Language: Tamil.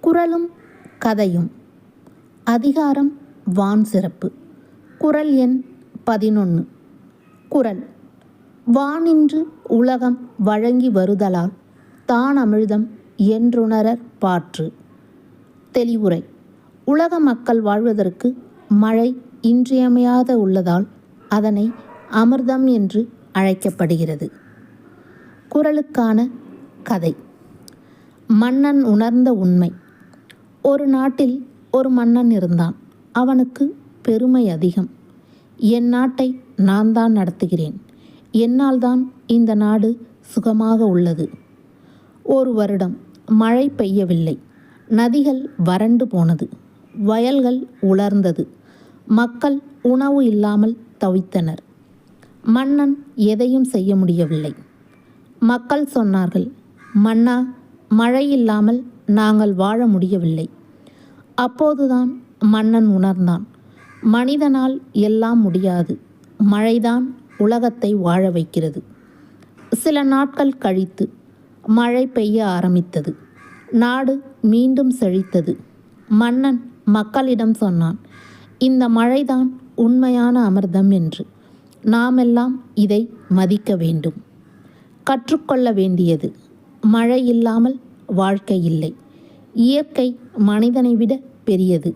குறளும் கதையும். அதிகாரம் வான் சிறப்பு. குறள் எண் 11. குறள். வானின்று உலகம் வழங்கி வருதலால் தான் அமிழ்தம் என்றுணரற் பாற்று. தெளிவுரை. உலக மக்கள் வாழ்வதற்கு மழை இன்றியமையாத உள்ளதால் அதனை அமிர்தம் என்று அழைக்கப்படுகிறது. குறளுக்கான கதை. மன்னன் உணர்ந்த உண்மை. ஒரு நாட்டில் ஒரு மன்னன் இருந்தான். அவனுக்கு பெருமை அதிகம். என் நாட்டை நான் தான் நடத்துகிறேன், என்னால் தான் இந்த நாடு சுகமாக உள்ளது. ஒரு வருடம் மழை பெய்யவில்லை. நதிகள் வறண்டு போனது, வயல்கள் உலர்ந்தது, மக்கள் உணவு இல்லாமல் தவித்தனர். மன்னன் எதையும் செய்ய முடியவில்லை. மக்கள் சொன்னார்கள், மன்னா, மழை இல்லாமல் நாங்கள் வாழ முடியவில்லை. அப்போதுதான் மன்னன் உணர்ந்தான், மனிதனால் எல்லாம் முடியாது, மழைதான் உலகத்தை வாழ வைக்கிறது. சில நாட்கள் கழித்து மழை பெய்ய ஆரம்பித்தது. நாடு மீண்டும் செழித்தது. மன்னன் மக்களிடம் சொன்னான், இந்த மழைதான் உண்மையான அமிர்தம் என்று. நாமெல்லாம் இதை மதிக்க வேண்டும். கற்றுக்கொள்ள வேண்டியது, மழை இல்லாமல் வாழ்க்கை இல்லை. இயற்கை மனிதனை விட பெரியது.